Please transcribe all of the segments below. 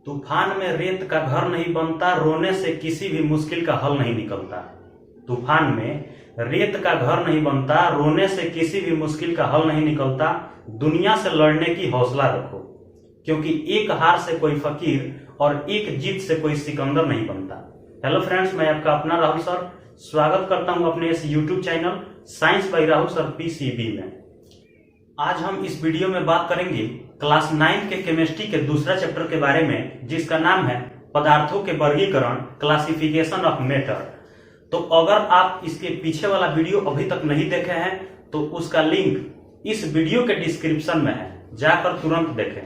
तूफान में रेत का घर नहीं बनता, रोने से किसी भी मुश्किल का हल नहीं निकलता। तूफान में रेत का घर नहीं बनता, रोने से किसी भी मुश्किल का हल नहीं निकलता। दुनिया से लड़ने की हौसला रखो, क्योंकि एक हार से कोई फकीर और एक जीत से कोई सिकंदर नहीं बनता। हेलो फ्रेंड्स, मैं आपका अपना राहुल सर स्वागत करता हूं अपने इस YouTube channel science by Rahul sir PCB में। आज हम इस वीडियो में बात करेंगे क्लास 9 के केमिस्ट्री के दूसरा चैप्टर के बारे में, जिसका नाम है पदार्थों के वर्गीकरण, क्लासिफिकेशन ऑफ मैटर। तो अगर आप इसके पीछे वाला वीडियो अभी तक नहीं देखे हैं तो उसका लिंक इस वीडियो के डिस्क्रिप्शन में है, जाकर तुरंत देखें,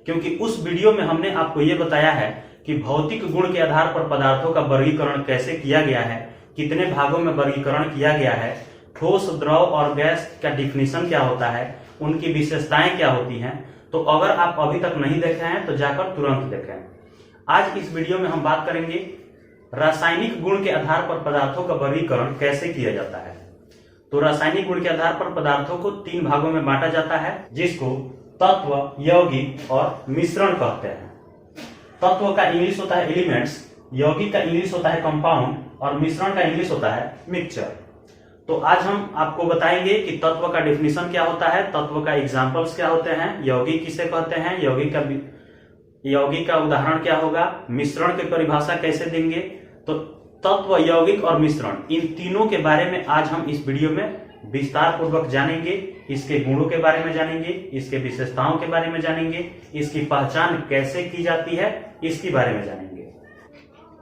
क्योंकि उस वीडियो में हमने आपको ये बताया है कि भौतिक गुण के आधार पर पदार्थों का वर्गीकरण कैसे किया गया है, कितने भागों में वर्गीकरण किया गया है, ठोस, द्रव और गैस का डिफिनीशन क्या होता है, उनकी विशेषताएं क्या होती हैं। तो अगर आप अभी तक नहीं देखे हैं तो जाकर तुरंत देखें। आज इस वीडियो में हम बात करेंगे रासायनिक गुण के आधार पर पदार्थों का वर्गीकरण कैसे किया जाता है। तो रासायनिक गुण के आधार पर पदार्थों को 3 भागों में बांटा जाता है, जिसको तत्व, यौगिक और मिश्रण कहते हैं। तत्व का इंग्लिश होता है एलिमेंट्स, यौगिक का इंग्लिश होता है कंपाउंड और मिश्रण का इंग्लिश होता है मिक्सचर। तो आज हम आपको बताएंगे कि तत्व का डेफिनेशन क्या होता है, तत्व का एग्जांपल्स क्या होते हैं, यौगिक किसे कहते हैं, यौगिक का उदाहरण क्या होगा, मिश्रण की परिभाषा कैसे देंगे। तो तत्व, यौगिक और मिश्रण, इन तीनों के बारे में आज हम इस वीडियो में विस्तार पूर्वक जानेंगे। इसके गुणों के बारे में जानेंगे, इसके विशेषताओं के बारे में जानेंगे, इसकी पहचान कैसे की जाती है, इसके बारे में जानेंगे।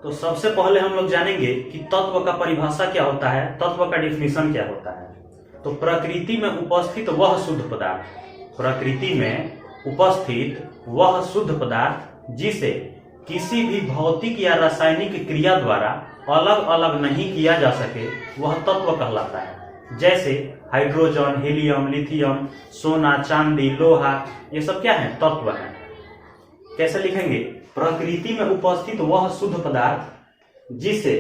तो सबसे पहले हम लोग जानेंगे कि तत्व का परिभाषा क्या होता है, तत्व का डिफिनीशन क्या होता है। तो प्रकृति में उपस्थित वह शुद्ध पदार्थ, प्रकृति में उपस्थित वह शुद्ध पदार्थ जिसे किसी भी भौतिक या रासायनिक क्रिया द्वारा अलग अलग नहीं किया जा सके, वह तत्व कहलाता है। जैसे हाइड्रोजन, हीलियम, लिथियम, सोना, चांदी, लोहा, ये सब क्या है, तत्व है। कैसे लिखेंगे, प्रकृति में उपस्थित वह शुद्ध पदार्थ जिसे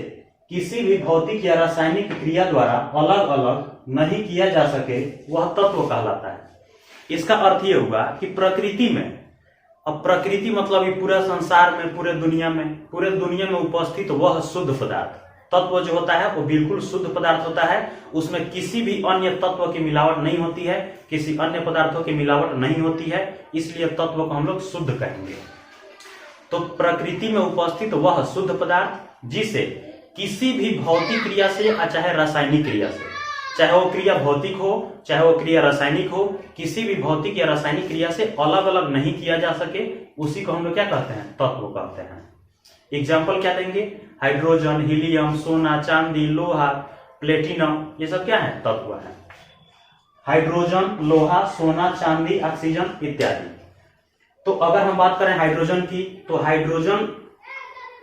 किसी भी भौतिक या रासायनिक क्रिया द्वारा अलग अलग नहीं किया जा सके, वह तत्व कहलाता है। इसका अर्थ यह हुआ कि प्रकृति में, अब प्रकृति मतलब ये पूरा संसार में, पूरे दुनिया में उपस्थित वह शुद्ध पदार्थ, तत्व जो होता है वो बिल्कुल शुद्ध पदार्थ होता है। उसमें किसी भी अन्य तत्व की मिलावट नहीं होती है, किसी अन्य पदार्थों की मिलावट नहीं होती है, इसलिए तत्व को हम लोग शुद्ध कहेंगे। तो प्रकृति में उपस्थित वह शुद्ध पदार्थ जिसे किसी भी भौतिक क्रिया से, चाहे रासायनिक क्रिया से, चाहे वो क्रिया भौतिक हो चाहे वो क्रिया रासायनिक हो, किसी भी भौतिक या रासायनिक क्रिया से अलग अलग नहीं किया जा सके, उसी को हम लोग क्या कहते हैं, तत्व कहते हैं। एग्जाम्पल क्या देंगे, हाइड्रोजन, हीलियम, सोना, चांदी, लोहा, प्लेटिनम, ये सब क्या है, तत्व है। हाइड्रोजन, लोहा, सोना, चांदी, ऑक्सीजन इत्यादि। तो अगर हम बात करें हाइड्रोजन की, तो हाइड्रोजन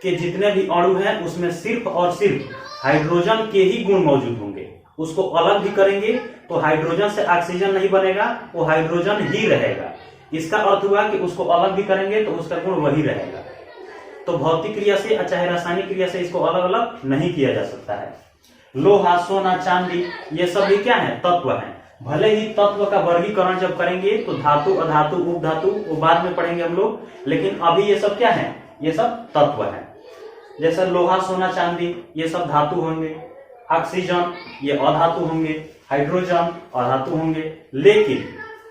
के जितने भी अणु हैं उसमें सिर्फ और सिर्फ हाइड्रोजन के ही गुण मौजूद होंगे। उसको अलग भी करेंगे तो हाइड्रोजन से ऑक्सीजन नहीं बनेगा, वो हाइड्रोजन ही रहेगा। इसका अर्थ हुआ कि उसको अलग भी करेंगे तो उसका गुण वही रहेगा। तो भौतिक क्रिया से चाहे रासायनिक क्रिया से इसको अलग अलग नहीं किया जा सकता है। लोहा, सोना, चांदी, ये सब भी क्या है, तत्व है। भले ही तत्व का वर्गीकरण जब करेंगे तो धातु, अधातु, उपधातु वो बाद में पढ़ेंगे हम लोग, लेकिन अभी ये सब क्या है, ये सब तत्व है। जैसे लोहा, सोना, चांदी ये सब धातु होंगे, ऑक्सीजन ये अधातु होंगे, हाइड्रोजन अधातु होंगे, लेकिन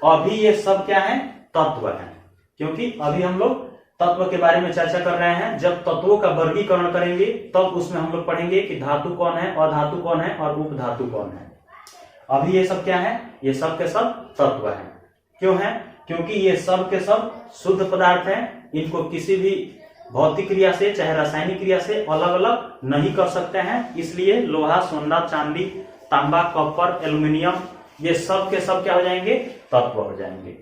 अभी ये सब क्या है, तत्व है। क्योंकि अभी हम लोग तत्व के बारे में चर्चा कर रहे हैं। जब तत्वों का वर्गीकरण करेंगे तब उसमें हम लोग पढ़ेंगे कि धातु कौन है, अधातु कौन है और उपधातु कौन है। अभी ये सब क्या है, ये सब के सब तत्व है। क्यों है, क्योंकि ये सब के सब शुद्ध पदार्थ हैं। इनको किसी भी भौतिक क्रिया से चाहे रासायनिक क्रिया से अलग अलग नहीं कर सकते हैं, इसलिए लोहा, सोना, चांदी, तांबा, कॉपर, एल्यूमिनियम ये सब के सब क्या हो जाएंगे, तत्व हो जाएंगे।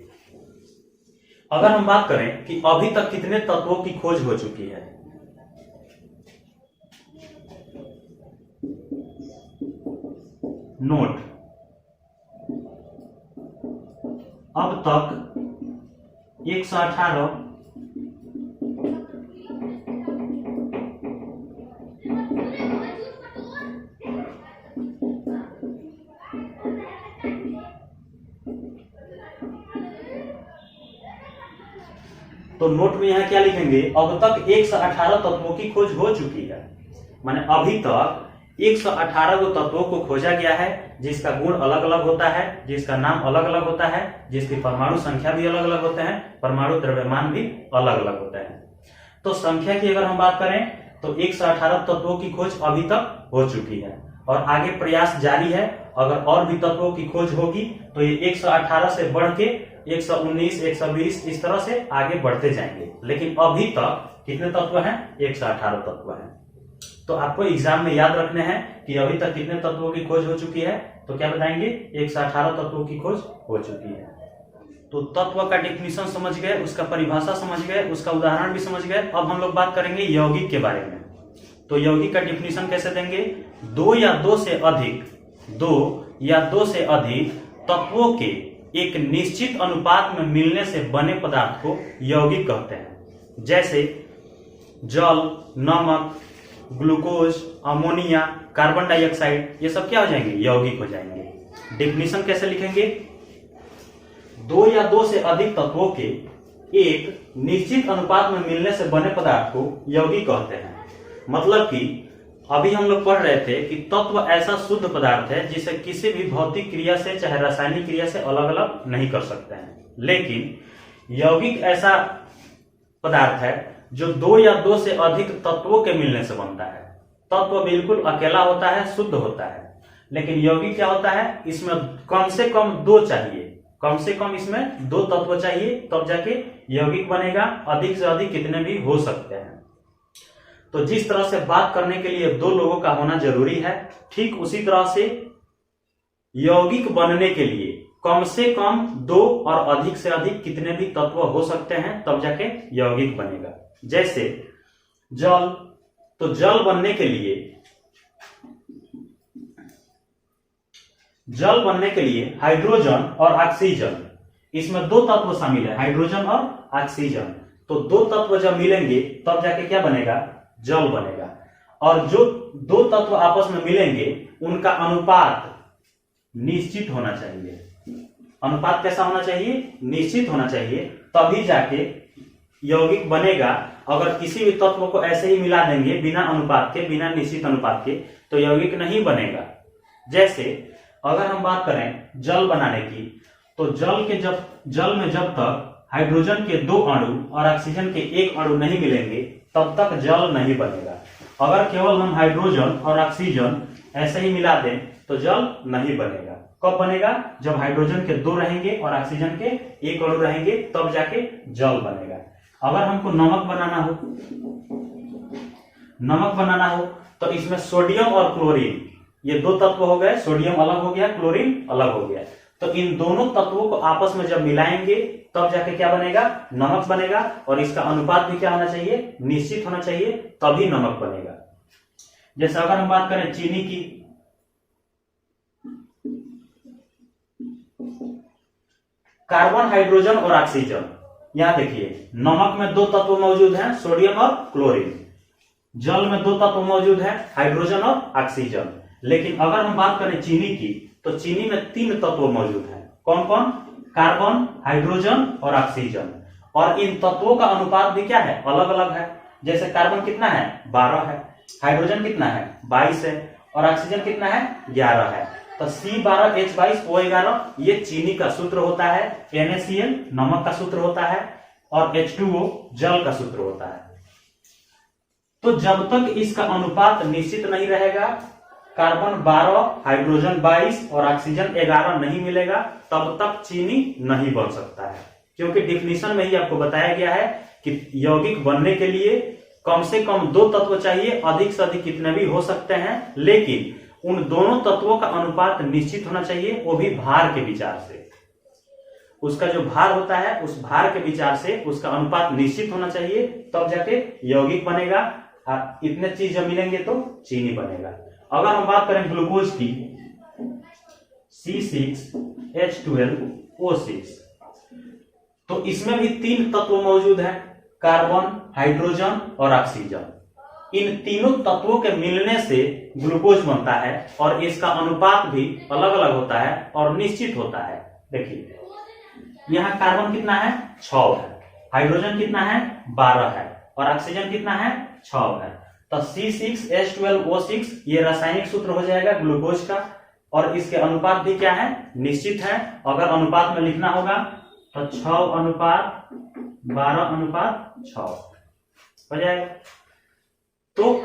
अगर हम बात करें कि अभी तक कितने तत्वों की खोज हो चुकी है, नोट, अब तक 118 तो तो नोट में यहाँ क्या लिखेंगे, अब तक 118 तत्वों की खोज हो चुकी है। माने अभी तक 118 गो तत्वों को खोजा गया है, जिसका गुण अलग अलग होता है, जिसका नाम अलग अलग होता है, जिसकी परमाणु संख्या भी अलग अलग होते हैं, परमाणु द्रव्यमान भी अलग अलग होते हैं। तो संख्या की अगर हम बात करें तो 118 तत्वों की खोज अभी तक हो चुकी है और आगे प्रयास जारी है। अगर और भी तत्वों की खोज होगी तो ये 118 से बढ़ के 119, 120 इस तरह से आगे बढ़ते जाएंगे। लेकिन अभी तक कितने तत्व हैं? 118 तत्व हैं। तो आपको एग्जाम में याद रखने हैं कि अभी तक कितने तत्वों की खोज हो चुकी है, तो क्या बताएंगे? 118 तत्वों की खोज हो चुकी है। तो तत्व का डेफिनेशन समझ गए, उसका परिभाषा समझ गए, उसका उदाहरण भी समझ गए। अब हम लोग बात करेंगे यौगिक के बारे में। तो यौगिक का डेफिनेशन कैसे देंगे? दो या दो से अधिक तत्वों के एक निश्चित अनुपात में मिलने से बने पदार्थ को यौगिक कहते हैं। जैसे जल, नमक, ग्लूकोज, अमोनिया, कार्बन डाइऑक्साइड, ये सब क्या हो जाएंगे? यौगिक हो जाएंगे। डेफिनेशन कैसे लिखेंगे? दो या दो से अधिक तत्वों के एक निश्चित अनुपात में मिलने से बने पदार्थ को यौगिक कहते हैं। मतलब कि अभी हम लोग पढ़ रहे थे कि तत्व ऐसा शुद्ध पदार्थ है जिसे किसी भी भौतिक क्रिया से चाहे रासायनिक क्रिया से अलग अलग नहीं कर सकते हैं। लेकिन यौगिक ऐसा पदार्थ है जो दो या दो से अधिक तत्वों के मिलने से बनता है। तत्व बिल्कुल अकेला होता है, शुद्ध होता है, लेकिन यौगिक क्या होता है? इसमें कम से कम दो चाहिए, कम से कम इसमें दो तत्व चाहिए, तब जाके यौगिक बनेगा। अधिक से अधिक कितने भी हो सकते हैं। तो जिस तरह से बात करने के लिए दो लोगों का होना जरूरी है, ठीक उसी तरह से यौगिक बनने के लिए कम से कम दो और अधिक से अधिक कितने भी तत्व हो सकते हैं, तब जाके यौगिक बनेगा। जैसे जल, तो जल बनने के लिए हाइड्रोजन और ऑक्सीजन, इसमें दो तत्व शामिल है, हाइड्रोजन और ऑक्सीजन। तो दो तत्व जब मिलेंगे तब जाके क्या बनेगा? जल बनेगा। और जो दो तत्व आपस में मिलेंगे उनका अनुपात निश्चित होना चाहिए। अनुपात कैसा होना चाहिए? निश्चित होना चाहिए, तभी जाके यौगिक बनेगा। अगर किसी भी तत्व को ऐसे ही मिला देंगे बिना अनुपात के, बिना निश्चित अनुपात के, तो यौगिक नहीं बनेगा। जैसे अगर हम बात करें जल बनाने की, तो जल में जब तक हाइड्रोजन के दो अणु और ऑक्सीजन के एक अणु नहीं मिलेंगे तब तक जल नहीं बनेगा। अगर केवल हम हाइड्रोजन और ऑक्सीजन ऐसे ही मिला दें तो जल नहीं बनेगा। कब बनेगा? जब हाइड्रोजन के दो रहेंगे और ऑक्सीजन के एक अणु रहेंगे, तब जाके जल बनेगा। अगर हमको नमक बनाना हो तो इसमें सोडियम और क्लोरीन, ये दो तत्व हो गए, सोडियम अलग हो गया, क्लोरीन अलग हो गया। तो इन दोनों तत्वों को आपस में जब मिलाएंगे तब जाके क्या बनेगा? नमक बनेगा। और इसका अनुपात भी क्या होना चाहिए? निश्चित होना चाहिए, तभी नमक बनेगा। जैसे अगर हम बात करें चीनी की, कार्बन, हाइड्रोजन और ऑक्सीजन, यहां देखिए नमक में दो तत्व मौजूद हैं, सोडियम और क्लोरीन। जल में दो तत्व मौजूद हैं, हाइड्रोजन और ऑक्सीजन। लेकिन अगर हम बात करें चीनी की, तो चीनी में तीन तत्व मौजूद हैं। कौन कौन? कार्बन, हाइड्रोजन और ऑक्सीजन। और इन तत्वों का अनुपात भी क्या है? अलग अलग है। जैसे कार्बन कितना है? 12 है, हाइड्रोजन कितना है? 22 है, और ऑक्सीजन कितना है? 11 है। तो C12H22O11 ये चीनी का सूत्र होता है, NaCl नमक का सूत्र होता है, और H2O जल का सूत्र होता है। तो जब तक इसका अनुपात निश्चित नहीं रहेगा, कार्बन 12, हाइड्रोजन 22 और ऑक्सीजन 11 नहीं मिलेगा, तब तक चीनी नहीं बन सकता है। क्योंकि डिफिनीशन में ही आपको बताया गया है कि यौगिक बनने के लिए कम से कम दो तत्व चाहिए, अधिक से अधिक कितने भी हो सकते हैं, लेकिन उन दोनों तत्वों का अनुपात निश्चित होना चाहिए, वो भी भार के विचार से। उसका जो भार होता है उस भार के विचार से उसका अनुपात निश्चित होना चाहिए, तब जाके यौगिक बनेगा। इतने चीज जब मिलेंगे तो चीनी बनेगा। अगर हम बात करें ग्लूकोज की, C6H12O6, तो इसमें भी तीन तत्व मौजूद हैं, कार्बन, हाइड्रोजन और ऑक्सीजन। इन तीनों तत्वों के मिलने से ग्लूकोज बनता है, और इसका अनुपात भी अलग अलग होता है और निश्चित होता है। देखिए यहां कार्बन कितना है? 6 है, हाइड्रोजन कितना है 12 है और ऑक्सीजन कितना है 6 है। तो C6H12O6 ये रासायनिक सूत्र हो जाएगा ग्लूकोज का और इसके अनुपात भी क्या है निश्चित है। अगर अनुपात में लिखना होगा तो 6:12:6 हो जाएगा। तो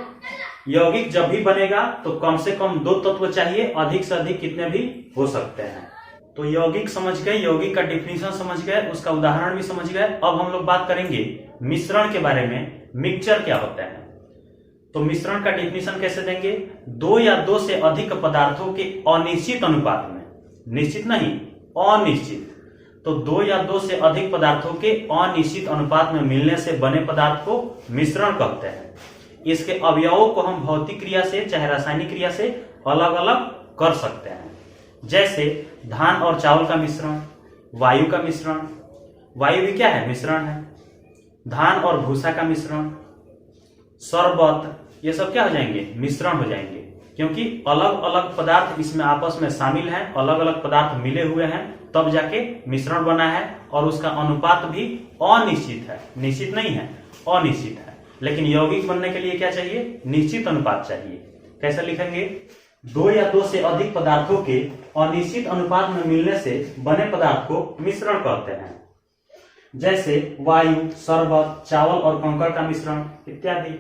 यौगिक जब भी बनेगा तो कम से कम 2 तत्व चाहिए, अधिक से अधिक कितने भी हो सकते हैं। तो यौगिक समझ गए, यौगिक का डिफिनीशन समझ गए, उसका उदाहरण भी समझ गए। अब हम लोग बात करेंगे मिश्रण के बारे में, मिक्सचर क्या होता है। तो मिश्रण का डिफिनीशन कैसे देंगे, 2 या 2 से अधिक पदार्थों के अनिश्चित अनुपात में, निश्चित नहीं अनिश्चित, तो 2 या 2 से अधिक पदार्थों के अनिश्चित अनुपात में मिलने से बने पदार्थ को मिश्रण कहते हैं। इसके अवयवों को हम भौतिक क्रिया से चाहे रासायनिक क्रिया से अलग अलग कर सकते हैं। जैसे धान और चावल का मिश्रण, वायु का मिश्रण, वायु भी क्या है मिश्रण है, धान और भूसा का मिश्रण, शरबत, ये सब क्या हो जाएंगे मिश्रण हो जाएंगे, क्योंकि अलग अलग पदार्थ इसमें आपस में शामिल हैं, अलग अलग पदार्थ मिले हुए हैं तब जाके मिश्रण बना है और उसका अनुपात भी अनिश्चित है, निश्चित नहीं है अनिश्चित है। लेकिन यौगिक बनने के लिए क्या चाहिए निश्चित अनुपात चाहिए। कैसे लिखेंगे, 2 या 2 से अधिक पदार्थों के अनिश्चित अनुपात में मिलने से बने पदार्थ को मिश्रण कहते हैं। जैसे वायु, शरबत, चावल और कंकड़ का मिश्रण इत्यादि।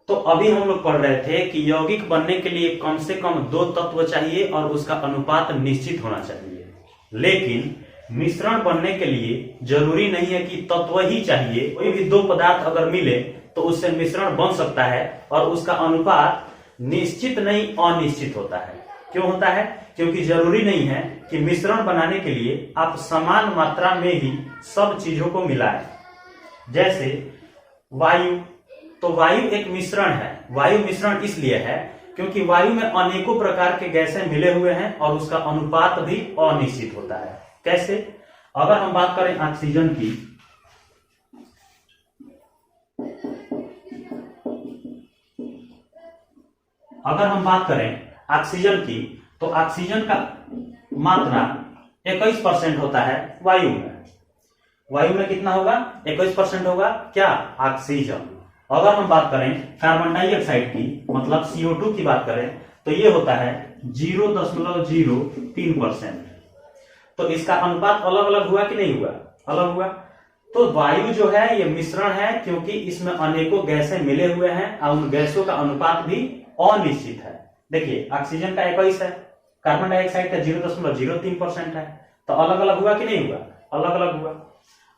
तो अभी हम लोग पढ़ रहे थे कि यौगिक बनने के लिए कम से कम 2 तत्व चाहिए और उसका अनुपात निश्चित होना चाहिए। लेकिन मिश्रण बनने के लिए जरूरी नहीं है कि तत्व ही चाहिए, कोई भी 2 पदार्थ अगर मिले तो उससे मिश्रण बन सकता है और उसका अनुपात निश्चित नहीं अनिश्चित होता है। क्यों होता है, क्योंकि जरूरी नहीं है कि मिश्रण बनाने के लिए आप समान मात्रा में ही सब चीजों को मिलाएं। जैसे वायु, तो वायु एक मिश्रण है। वायु मिश्रण इसलिए है क्योंकि वायु में अनेकों प्रकार के गैसें मिले हुए हैं और उसका अनुपात भी अनिश्चित होता है। कैसे, अगर हम बात करें ऑक्सीजन की, अगर हम बात करें ऑक्सीजन की, तो ऑक्सीजन का मात्रा 21% होता है वायु में। वायु में कितना होगा 21% होगा क्या ऑक्सीजन। अगर हम बात करें कार्बन डाइऑक्साइड की, मतलब CO2 की बात करें, तो ये होता है 0.03%। तो इसका अनुपात अलग अलग हुआ कि नहीं हुआ, अलग हुआ। तो वायु जो है ये मिश्रण है क्योंकि इसमें अनेकों गैसें मिले हुए हैं और उन गैसों का अनुपात भी अनिश्चित है। देखिए ऑक्सीजन का 21 है, कार्बन डाइऑक्साइड का 0.03% है, तो अलग अलग हुआ कि नहीं हुआ, अलग अलग हुआ।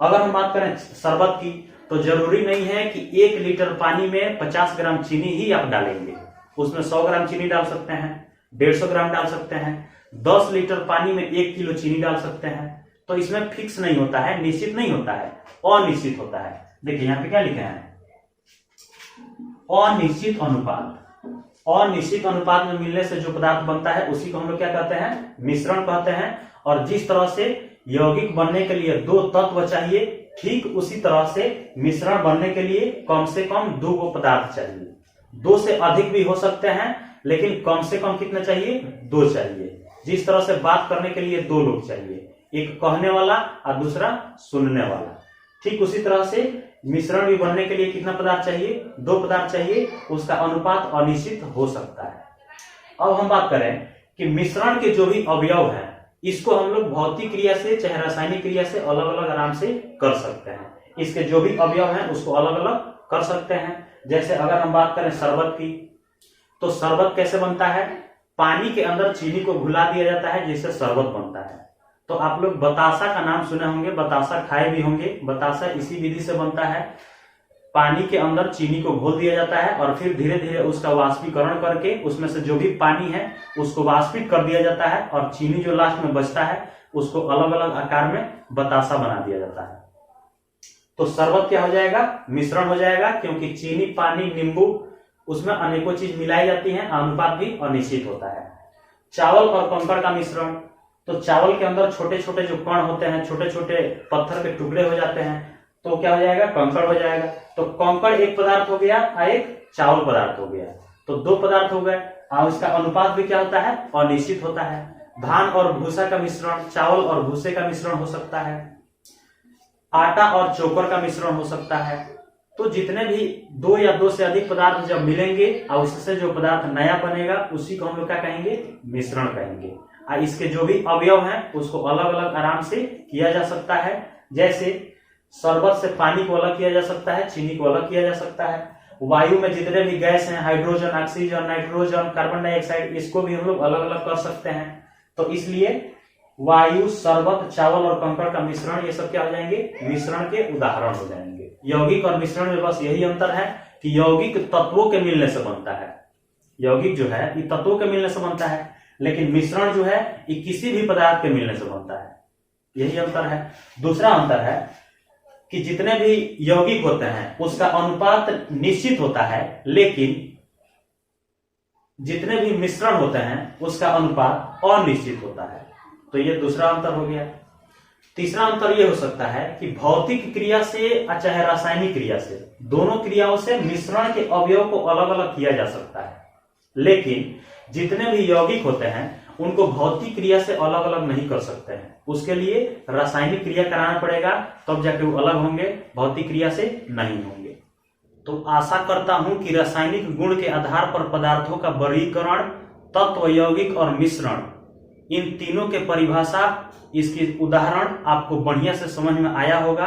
अगर हम बात करें शरबत की, तो जरूरी नहीं है कि 1 लीटर पानी में 50 ग्राम चीनी ही आप डालेंगे, उसमें 100 ग्राम चीनी डाल सकते हैं, 150 ग्राम डाल सकते हैं, 10 लीटर पानी में 1 किलो चीनी डाल सकते हैं। तो इसमें फिक्स नहीं होता है, निश्चित नहीं होता है, अनिश्चित होता है। देखिए यहाँ पे क्या लिखे हैं, अनिश्चित अनुपात। अनिश्चित अनुपात में मिलने से जो पदार्थ बनता है उसी को हम लोग क्या कहते हैं मिश्रण कहते हैं। और जिस तरह से यौगिक बनने के लिए 2 तत्व चाहिए, ठीक उसी तरह से मिश्रण बनने के लिए कम से कम 2 पदार्थ चाहिए। 2 से अधिक भी हो सकते हैं लेकिन कम से कम कितना चाहिए 2 चाहिए। जिस तरह से बात करने के लिए 2 लोग चाहिए, एक कहने वाला और दूसरा सुनने वाला, ठीक उसी तरह से मिश्रण भी बनने के लिए कितना पदार्थ चाहिए 2 पदार्थ चाहिए, उसका अनुपात अनिश्चित हो सकता है। अब हम बात करें कि मिश्रण के जो भी अवयव हैं इसको हम लोग भौतिक क्रिया से चाहे रासायनिक क्रिया से अलग अलग आराम से कर सकते हैं। इसके जो भी अवयव हैं उसको अलग अलग कर सकते हैं। जैसे अगर हम बात करें शरबत की, तो शरबत कैसे बनता है, पानी के अंदर चीनी को घुला दिया जाता है जिससे शरबत बनता है। तो आप लोग बतासा का नाम सुने होंगे, बतासा खाए भी होंगे। बतासा इसी विधि से बनता है, पानी के अंदर चीनी को घोल दिया जाता है और फिर धीरे धीरे उसका वाष्पीकरण करके उसमें से जो भी पानी है उसको वाष्पित कर दिया जाता है और चीनी जो लास्ट में बचता है उसको अलग अलग आकार में बतासा बना दिया जाता है। तो शरबत क्या हो जाएगा, मिश्रण हो जाएगा, क्योंकि चीनी, पानी, नींबू, उसमें अनेकों चीज मिलाई जाती है, अनुपात भी अनिश्चित होता है। चावल और कंकड़ का मिश्रण, तो चावल के अंदर छोटे छोटे जो कण होते हैं, छोटे छोटे पत्थर के टुकड़े हो जाते हैं, तो क्या हो जाएगा, कंकड़ हो जाएगा। तो कंकड़ एक पदार्थ हो गया और एक चावल पदार्थ हो गया, तो 2 पदार्थ हो गए और इसका अनुपात भी क्या होता है, अनिश्चित होता है। धान और भूसा का मिश्रण, चावल और भूसे का मिश्रण हो सकता है। आटा और चोकर का मिश्रण हो सकता है। तो जितने भी दो या दो से अधिक पदार्थ जब मिलेंगे और उससे जो पदार्थ नया बनेगा उसी को हम लोग क्या कहेंगे, मिश्रण कहेंगे। और इसके जो भी अवयव हैं उसको अलग अलग आराम से किया जा सकता है। जैसे शरबत से पानी को अलग किया जा सकता है, चीनी को अलग किया जा सकता है। वायु में जितने भी गैस हैं, hydrogen, oxygen, nitrogen, carbon dioxide, इसको भी हम लोग अलग अलग कर सकते हैं। तो इसलिए वायु, शरबत, चावल और कंकड़ का मिश्रण, ये सब क्या हो जाएंगे, मिश्रण के उदाहरण हो जाएंगे। यौगिक और मिश्रण में बस यही अंतर है कि यौगिक तत्वों के मिलने से बनता है, यौगिक जो है ये तत्वों के मिलने से बनता है, लेकिन मिश्रण जो है ये किसी भी पदार्थ के मिलने से बनता है, यही अंतर है। दूसरा अंतर है कि जितने भी यौगिक होते हैं उसका अनुपात निश्चित होता है, लेकिन जितने भी मिश्रण होते हैं उसका अनुपात अनिश्चित होता है। तो ये दूसरा अंतर हो गया। तीसरा अंतर यह हो सकता है कि भौतिक क्रिया से चाहे रासायनिक क्रिया से, दोनों क्रियाओं से मिश्रण के अवयव को अलग अलग किया जा सकता है, लेकिन जितने भी यौगिक होते हैं उनको भौतिक क्रिया से अलग अलग नहीं कर सकते हैं। उसके लिए रासायनिक क्रिया कराना पड़ेगा, तब जाके वो अलग होंगे, भौतिक क्रिया से नहीं होंगे। तो आशा करता हूं कि रासायनिक गुण के आधार पर पदार्थों का वर्गीकरण, तत्व, यौगिक और मिश्रण, इन तीनों के परिभाषा, इसकी उदाहरण आपको बढ़िया से समझ में आया होगा।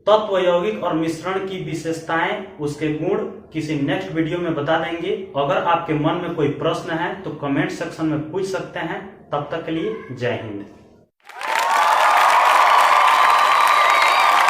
तत्व, यौगिक और मिश्रण की विशेषताएं, उसके गुण किसी नेक्स्ट वीडियो में बता देंगे। अगर आपके मन में कोई प्रश्न है तो कमेंट सेक्शन में पूछ सकते हैं। तब तक के लिए जय हिंद।